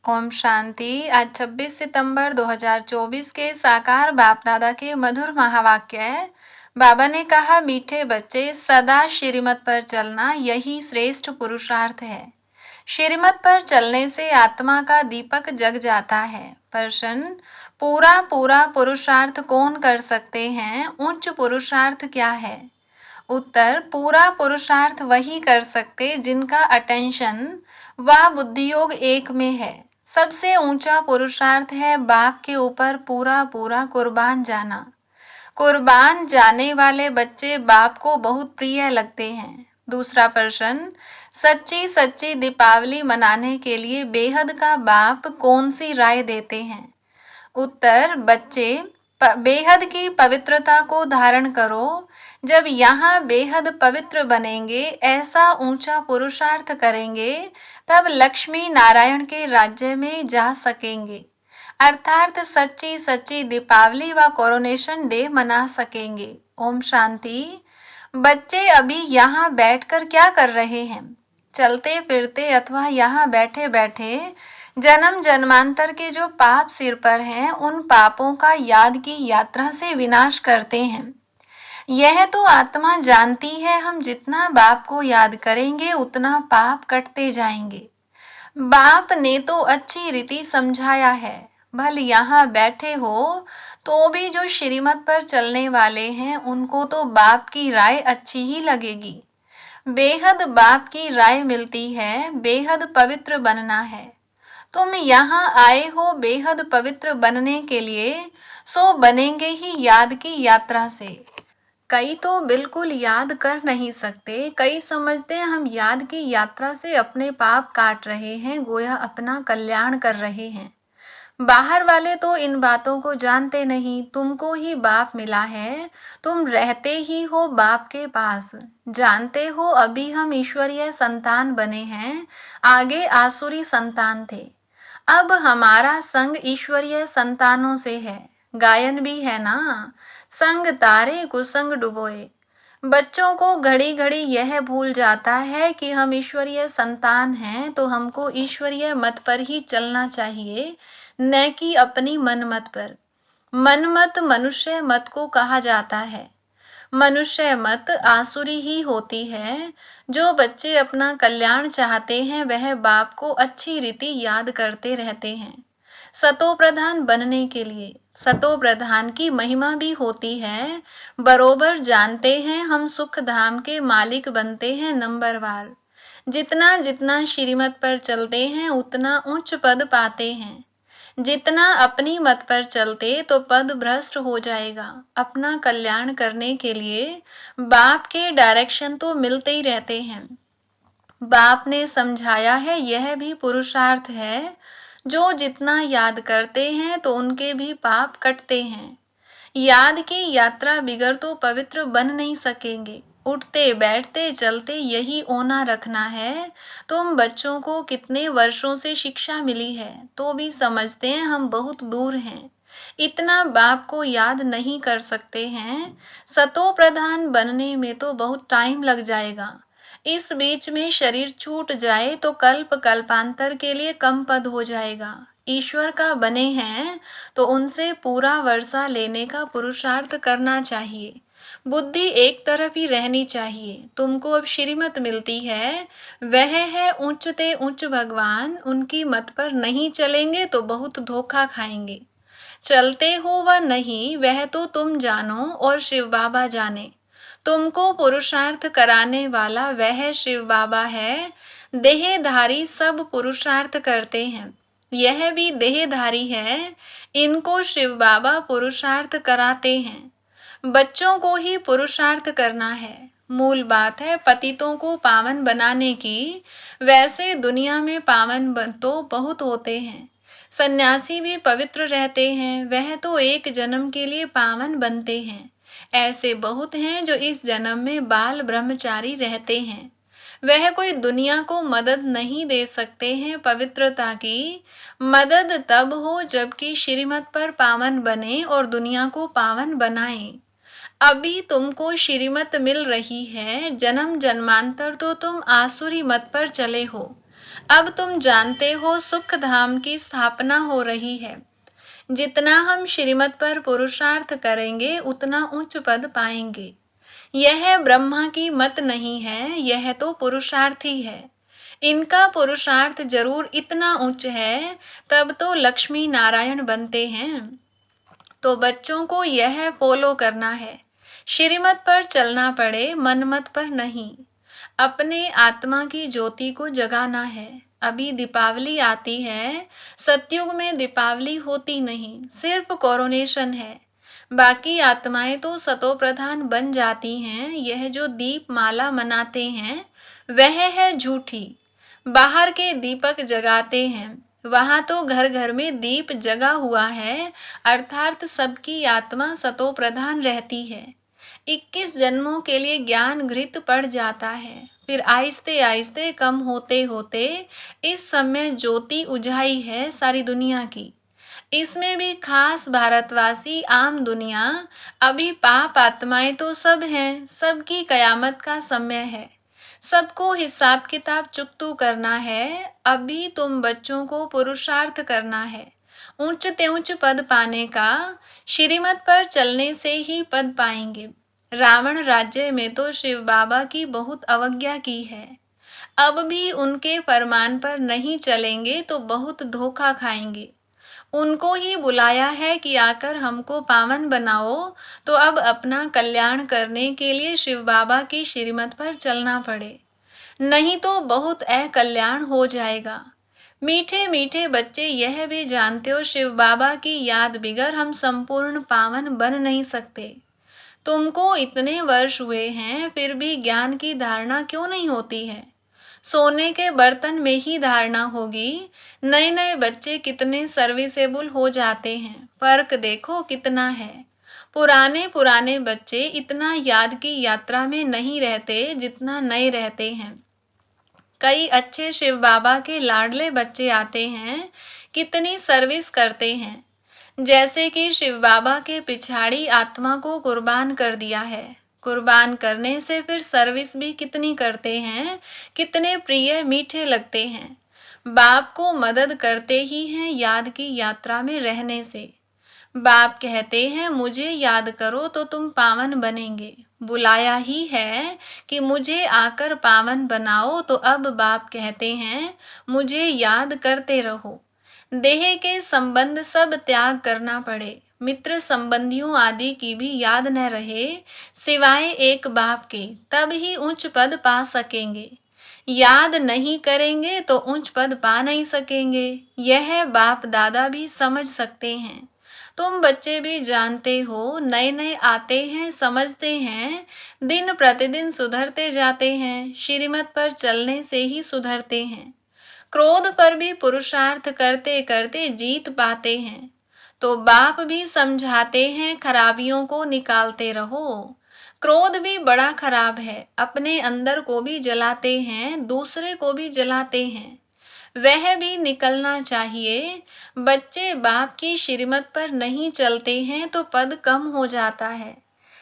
ओम शांति। आज 26 सितंबर 2024 के साकार बाप दादा के मधुर महावाक्य है। बाबा ने कहा, मीठे बच्चे, सदा श्रीमत पर चलना यही श्रेष्ठ पुरुषार्थ है। श्रीमत पर चलने से आत्मा का दीपक जग जाता है। प्रश्न, पूरा पूरा पुरुषार्थ कौन कर सकते हैं? उच्च पुरुषार्थ क्या है? उत्तर, पूरा पुरुषार्थ वही कर सकते जिनका अटेंशन व बुद्धियोग एक में है। सबसे ऊंचा पुरुषार्थ है बाप के ऊपर पूरा पूरा कुर्बान जाना। कुर्बान जाने वाले बच्चे बाप को बहुत प्रिय लगते हैं। दूसरा प्रश्न, सच्ची सच्ची दीपावली मनाने के लिए बेहद का बाप कौन सी राय देते हैं? उत्तर, बच्चे, बेहद की पवित्रता को धारण करो। जब यहाँ बेहद पवित्र बनेंगे, ऐसा ऊंचा पुरुषार्थ करेंगे, तब लक्ष्मी नारायण के राज्य में जा सकेंगे, अर्थात सच्ची सच्ची दीपावली व कोरोनेशन डे मना सकेंगे। ओम शांति। बच्चे अभी यहाँ बैठकर क्या कर रहे हैं? चलते फिरते अथवा यहाँ बैठे बैठे जन्म जन्मांतर के जो पाप सिर पर हैं, उन पापों का याद की यात्रा से विनाश करते हैं। यह तो आत्मा जानती है, हम जितना बाप को याद करेंगे उतना पाप कटते जाएंगे। बाप ने तो अच्छी रीति समझाया है। भल यहाँ बैठे हो तो भी जो श्रीमत पर चलने वाले हैं, उनको तो बाप की राय अच्छी ही लगेगी। बेहद बाप की राय मिलती है, बेहद पवित्र बनना है। तुम यहाँ आए हो बेहद पवित्र बनने के लिए, सो बनेंगे ही याद की यात्रा से। कई तो बिल्कुल याद कर नहीं सकते। कई समझते हैं हम याद की यात्रा से अपने पाप काट रहे हैं, गोया अपना कल्याण कर रहे हैं। बाहर वाले तो इन बातों को जानते नहीं। तुमको ही बाप मिला है, तुम रहते ही हो बाप के पास। जानते हो अभी हम ईश्वरीय संतान बने हैं, आगे आसुरी संतान थे। अब हमारा संग ईश्वरीय संतानों से है। गायन भी है ना, संग तारे कुसंग डुबोए। बच्चों को घड़ी घड़ी यह भूल जाता है कि हम ईश्वरीय संतान हैं, तो हमको ईश्वरीय मत पर ही चलना चाहिए, न कि अपनी मनमत पर। मनमत मनुष्य मत को कहा जाता है। मनुष्य मत आसुरी ही होती है। जो बच्चे अपना कल्याण चाहते हैं, वह बाप को अच्छी रीति याद करते रहते हैं। सतो प्रधान बनने के लिए सतो प्रधान की महिमा भी होती है। बरोबर जानते हैं हम सुख धाम के मालिक बनते हैं नंबरवार। जितना जितना श्रीमत पर चलते हैं, उतना उच्च पद पाते हैं। जितना अपनी मत पर चलते तो पद भ्रष्ट हो जाएगा। अपना कल्याण करने के लिए बाप के डायरेक्शन तो मिलते ही रहते हैं। बाप ने समझाया है, यह भी पुरुषार्थ है। जो जितना याद करते हैं तो उनके भी पाप कटते हैं। याद की यात्रा बिगर तो पवित्र बन नहीं सकेंगे। उठते बैठते चलते यही ओना रखना है। तुम बच्चों को कितने वर्षों से शिक्षा मिली है, तो भी समझते हैं हम बहुत दूर हैं, इतना बाप को याद नहीं कर सकते हैं। सतो प्रधान बनने में तो बहुत टाइम लग जाएगा। इस बीच में शरीर छूट जाए तो कल्प कल्पांतर के लिए कम पद हो जाएगा। ईश्वर का बने हैं तो उनसे पूरा वर्षा लेने का पुरुषार्थ करना चाहिए। बुद्धि एक तरफ ही रहनी चाहिए। तुमको अब श्रीमत मिलती है, वह है उच्चते उच्च भगवान। उनकी मत पर नहीं चलेंगे तो बहुत धोखा खाएंगे। चलते हो व नहीं, वह तो तुम जानो और शिव बाबा जाने। तुमको पुरुषार्थ कराने वाला वह शिव बाबा है। देहधारी सब पुरुषार्थ करते हैं, यह भी देहधारी है। इनको शिव बाबा पुरुषार्थ कराते हैं। बच्चों को ही पुरुषार्थ करना है। मूल बात है पतितों को पावन बनाने की। वैसे दुनिया में पावन तो बहुत होते हैं। सन्यासी भी पवित्र रहते हैं, वह तो एक जन्म के लिए पावन बनते हैं। ऐसे बहुत हैं जो इस जन्म में बाल ब्रह्मचारी रहते हैं। वह कोई दुनिया को मदद नहीं दे सकते हैं। पवित्रता की मदद तब हो जबकि श्रीमत पर पावन बने और दुनिया को पावन बनाएं। अभी तुमको श्रीमत मिल रही है, जन्म जन्मांतर तो तुम आसुरी मत पर चले हो। अब तुम जानते हो सुख धाम की स्थापना हो रही है। जितना हम श्रीमत पर पुरुषार्थ करेंगे उतना उच्च पद पाएंगे। यह ब्रह्मा की मत नहीं है, यह तो पुरुषार्थ ही है। इनका पुरुषार्थ जरूर इतना उच्च है, तब तो लक्ष्मी नारायण बनते हैं। तो बच्चों को यह फॉलो करना है, श्रीमत पर चलना पड़े, मनमत पर नहीं। अपने आत्मा की ज्योति को जगाना है। अभी दीपावली आती है, सतयुग में दीपावली होती नहीं, सिर्फ कोरोनेशन है। बाकी आत्माएं तो सतो प्रधान बन जाती हैं। यह जो दीप माला मनाते हैं वह है झूठी। बाहर के दीपक जगाते हैं, वहां तो घर घर में दीप जगा हुआ है, अर्थात सबकी आत्मा सतो प्रधान रहती है। 21 जन्मों के लिए ज्ञान घृत पड़ जाता है, फिर आहिस्ते आहिस्ते कम होते होते इस समय ज्योति उजाई है सारी दुनिया की। इसमें भी खास भारतवासी आम दुनिया। अभी पाप आत्माएं तो सब हैं, सबकी कयामत का समय है, सबको हिसाब किताब चुकतू करना है। अभी तुम बच्चों को पुरुषार्थ करना है, ऊंच ते ऊंच पद पाने का। श्रीमत पर चलने से ही पद पाएंगे। रावण राज्य में तो शिव बाबा की बहुत अवज्ञा की है। अब भी उनके फरमान पर नहीं चलेंगे तो बहुत धोखा खाएंगे। उनको ही बुलाया है कि आकर हमको पावन बनाओ, तो अब अपना कल्याण करने के लिए शिव बाबा की श्रीमत पर चलना पड़े, नहीं तो बहुत अकल्याण हो जाएगा। मीठे मीठे बच्चे, यह भी जानते हो शिव बाबा की याद बिगर हम संपूर्ण पावन बन नहीं सकते। तुमको इतने वर्ष हुए हैं, फिर भी ज्ञान की धारणा क्यों नहीं होती है? सोने के बर्तन में ही धारणा होगी। नए नए बच्चे कितने सर्विसेबल हो जाते हैं, फर्क देखो कितना है। पुराने पुराने बच्चे इतना याद की यात्रा में नहीं रहते जितना नए रहते हैं। कई अच्छे शिव बाबा के लाडले बच्चे आते हैं, कितनी सर्विस करते हैं। जैसे कि शिव बाबा के पिछाड़ी आत्मा को कुर्बान कर दिया है। कुर्बान करने से फिर सर्विस भी कितनी करते हैं, कितने प्रिय मीठे लगते हैं। बाप को मदद करते ही हैं याद की यात्रा में रहने से। बाप कहते हैं मुझे याद करो तो तुम पावन बनेंगे। बुलाया ही है कि मुझे आकर पावन बनाओ, तो अब बाप कहते हैं मुझे याद करते रहो। देह के संबंध सब त्याग करना पड़े, मित्र संबंधियों आदि की भी याद न रहे, सिवाय एक बाप के, तब ही उच्च पद पा सकेंगे। याद नहीं करेंगे तो उच्च पद पा नहीं सकेंगे। यह बाप दादा भी समझ सकते हैं, तुम बच्चे भी जानते हो। नए नए आते हैं, समझते हैं, दिन प्रतिदिन सुधरते जाते हैं। श्रीमत पर चलने से ही सुधरते हैं। क्रोध पर भी पुरुषार्थ करते करते जीत पाते हैं। तो बाप भी समझाते हैं खराबियों को निकालते रहो। क्रोध भी बड़ा खराब है, अपने अंदर को भी जलाते हैं, दूसरे को भी जलाते हैं, वह भी निकलना चाहिए। बच्चे बाप की श्रीमत पर नहीं चलते हैं तो पद कम हो जाता है,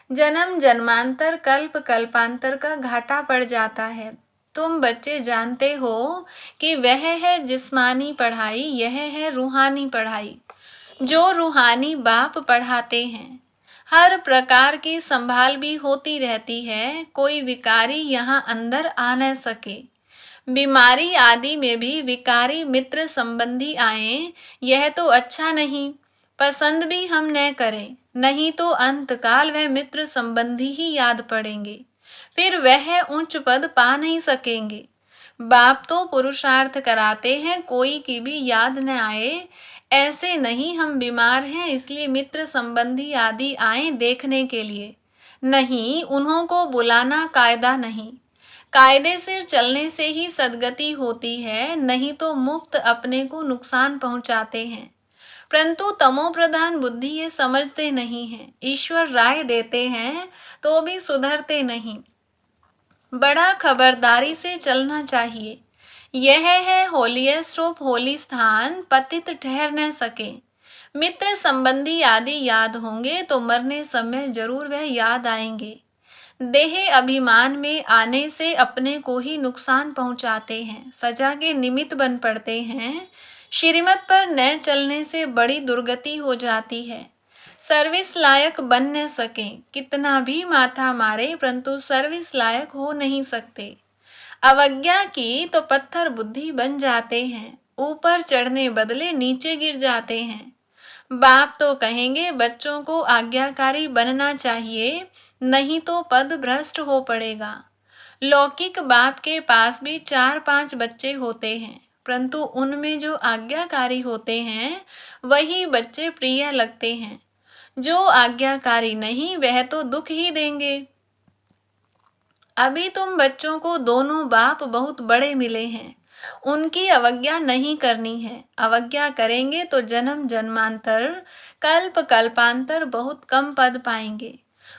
जन्म जन्मांतर कल्प कल्पांतर का घाटा पड़ जाता है। तुम बच्चे जानते हो कि वह है जिस्मानी पढ़ाई, यह है रूहानी पढ़ाई, जो रूहानी बाप पढ़ाते हैं। हर प्रकार की संभाल भी होती रहती है, कोई विकारी यहाँ अंदर आ न सके। बीमारी आदि में भी विकारी मित्र संबंधी आए, यह तो अच्छा नहीं। पसंद भी हम न करें, नहीं तो अंतकाल वह मित्र संबंधी ही याद पड़ेंगे, फिर वह उच्च पद पा नहीं सकेंगे। बाप तो पुरुषार्थ कराते हैं कोई की भी याद न आए। ऐसे नहीं हम बीमार हैं इसलिए मित्र संबंधी आदि आए देखने के लिए, नहीं, उन्हों को बुलाना कायदा नहीं। कायदे से चलने से ही सदगति होती है, नहीं तो मुक्त अपने को नुकसान पहुंचाते हैं। परंतु तमो प्रधान बुद्धि ये समझते नहीं है। ईश्वर राय देते हैं तो भी सुधरते नहीं। बड़ा खबरदारी से चलना चाहिए। यह है होलीएस्ट ऑफ होली स्थान, पतित ठहर न सके। मित्र संबंधी आदि याद होंगे तो मरने समय जरूर वह याद आएंगे। देह अभिमान में आने से अपने को ही नुकसान पहुंचाते हैं, सजा के निमित्त बन पड़ते हैं। श्रीमत पर न चलने से बड़ी दुर्गति हो जाती है। सर्विस लायक बन न सके, कितना भी माथा मारे परंतु सर्विस लायक हो नहीं सकते। अवज्ञा की तो पत्थर बुद्धि बन जाते हैं, ऊपर चढ़ने बदले नीचे गिर जाते हैं। बाप तो कहेंगे बच्चों को आज्ञाकारी बनना चाहिए, नहीं तो पद भ्रष्ट हो पड़ेगा। लौकिक बाप के पास भी 4-5 बच्चे होते हैं, परंतु उनमें जो आज्ञाकारी होते हैं वही बच्चे प्रिय लगते हैं। जो आज्ञाकारी नहीं वह तो दुख ही देंगे। अभी तुम बच्चों को दोनों बाप बहुत बड़े मिले हैं, उनकी अवज्ञा नहीं करनी है। अवज्ञा करेंगे तो जन्म जन्मांतर कल्प कल्पांतर बहुत कम पद पाएंगे।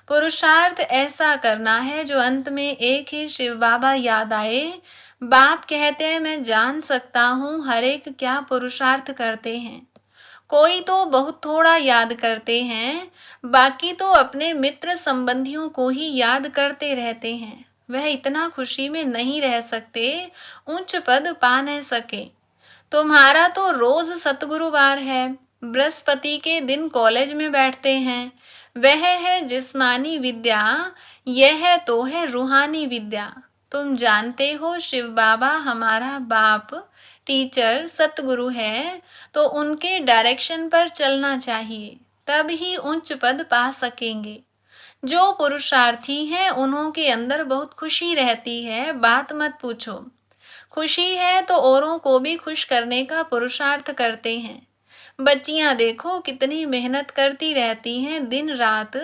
पुरुषार्थ ऐसा करना है जो अंत में एक ही शिव बाबा याद आए। बाप कहते हैं मैं जान सकता हूँ हर एक क्या पुरुषार्थ करते हैं। कोई तो बहुत थोड़ा याद करते हैं, बाकी तो अपने मित्र संबंधियों को ही याद करते रहते हैं। वह इतना खुशी में नहीं रह सकते, उच्च पद पा न सके। तुम्हारा तो रोज सतगुरुवार है, बृहस्पति के दिन कॉलेज में बैठते हैं। वह है जिस्मानी विद्या, यह तो है रूहानी विद्या। तुम जानते हो शिव बाबा हमारा बाप टीचर सतगुरु है, तो उनके डायरेक्शन पर चलना चाहिए, तब ही उच्च पद पा सकेंगे। जो पुरुषार्थी हैं उन्हों के अंदर बहुत खुशी रहती है, बात मत पूछो। खुशी है तो औरों को भी खुश करने का पुरुषार्थ करते हैं। बच्चियां देखो कितनी मेहनत करती रहती हैं दिन रात,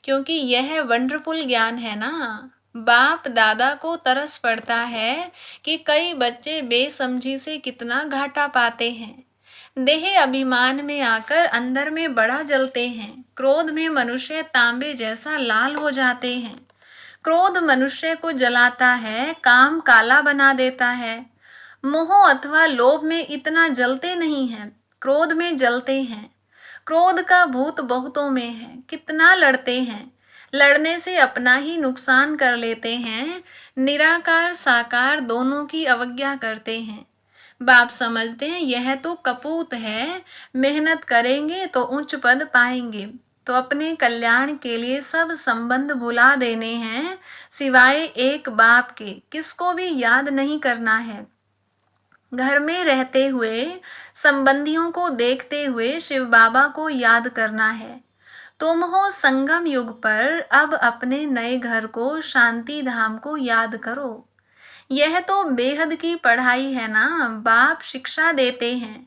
क्योंकि यह वंडरफुल ज्ञान है ना। बाप दादा को तरस पड़ता है कि कई बच्चे बेसमझी से कितना घाटा पाते हैं। देह अभिमान में आकर अंदर में बड़ा जलते हैं। क्रोध में मनुष्य तांबे जैसा लाल हो जाते हैं। क्रोध मनुष्य को जलाता है, काम काला बना देता है। मोह अथवा लोभ में इतना जलते नहीं हैं, क्रोध में जलते हैं। क्रोध का भूत बहुतों में है, कितना लड़ते हैं। लड़ने से अपना ही नुकसान कर लेते हैं। निराकार साकार दोनों की अवज्ञा करते हैं। बाप समझते हैं यह तो कपूत है, मेहनत करेंगे तो उच्च पद पाएंगे। तो अपने कल्याण के लिए सब संबंध भुला देने हैं, सिवाय एक बाप के किसको भी याद नहीं करना है। घर में रहते हुए संबंधियों को देखते हुए शिव बाबा को याद करना है। तुम हो संगम युग पर, अब अपने नए घर को शांति धाम को याद करो। यह तो बेहद की पढ़ाई है ना, बाप शिक्षा देते हैं,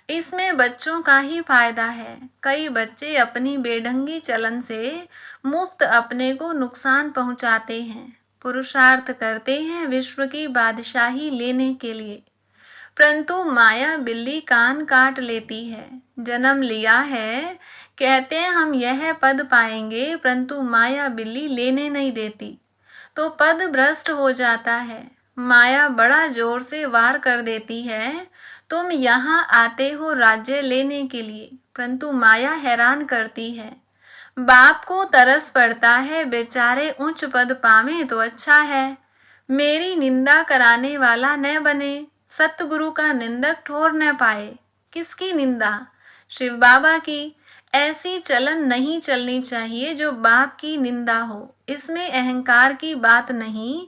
इसमें बच्चों का ही फायदा है। कई बच्चे अपनी बेढंगी चलन से मुफ्त अपने को नुकसान पहुंचाते हैं। पुरुषार्थ करते हैं विश्व की बादशाही लेने के लिए, परंतु माया बिल्ली कान काट लेती है। जन्म लिया है, कहते हैं हम यह पद पाएंगे, परंतु माया बिल्ली लेने नहीं देती, तो पद भ्रष्ट हो जाता है। माया बड़ा जोर से वार कर देती है। तुम यहाँ आते हो राज्य लेने के लिए, परंतु माया हैरान करती है। बाप को तरस पड़ता है बेचारे उच्च पद पावे तो अच्छा है। मेरी निंदा कराने वाला न बने, सतगुरु का निंदक ठोर न पाए। किसकी निंदा? शिव बाबा की। ऐसी चलन नहीं चलनी चाहिए जो बाप की निंदा हो। इसमें अहंकार की बात नहीं।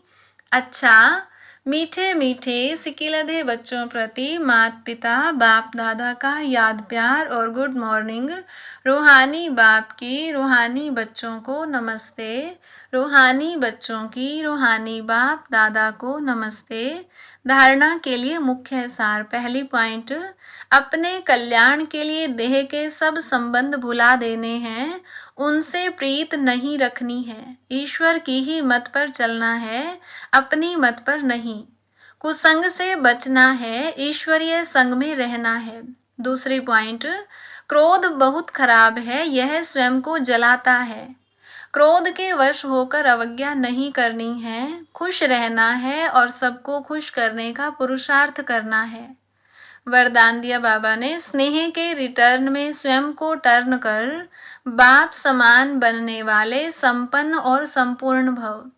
अच्छा, मीठे मीठे सिकिलधे बच्चों प्रति माता पिता बाप दादा का याद प्यार और गुड मॉर्निंग। रूहानी बाप की रूहानी बच्चों को नमस्ते। रूहानी बच्चों की रूहानी बाप दादा को नमस्ते। धारणा के लिए मुख्य सार। पहली पॉइंट, अपने कल्याण के लिए देह के सब संबंध भुला देने हैं, उनसे प्रीत नहीं रखनी है। ईश्वर की ही मत पर चलना है, अपनी मत पर नहीं। कुसंग से बचना है, ईश्वरीय संग में रहना है। दूसरी पॉइंट, क्रोध बहुत खराब है, यह स्वयं को जलाता है। क्रोध के वश होकर अवज्ञा नहीं करनी है, खुश रहना है और सबको खुश करने का पुरुषार्थ करना है। वरदान दिया बाबा ने, स्नेह के रिटर्न में स्वयं को टर्न कर बाप समान बनने वाले संपन्न और संपूर्ण भव।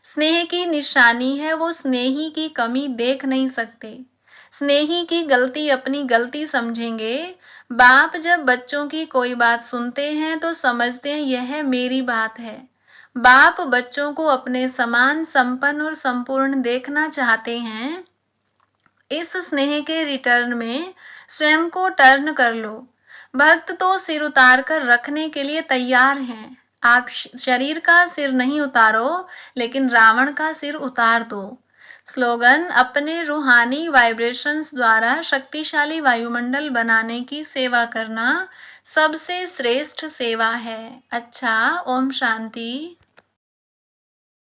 स्नेह की निशानी है, वो स्नेही की कमी देख नहीं सकते। स्नेही की गलती अपनी गलती समझेंगे। बाप जब बच्चों की कोई बात सुनते हैं तो समझते हैं यह मेरी बात है। बाप बच्चों को अपने समान संपन्न और संपूर्ण देखना चाहते हैं। इस स्नेह के रिटर्न में स्वयं को टर्न कर लो। भक्त तो सिर उतार कर रखने के लिए तैयार हैं। आप शरीर का सिर नहीं उतारो, लेकिन रावण का सिर उतार दो। स्लोगन, अपने रूहानी वाइब्रेशंस द्वारा शक्तिशाली वायुमंडल बनाने की सेवा करना सबसे श्रेष्ठ सेवा है। अच्छा, ओम शांति।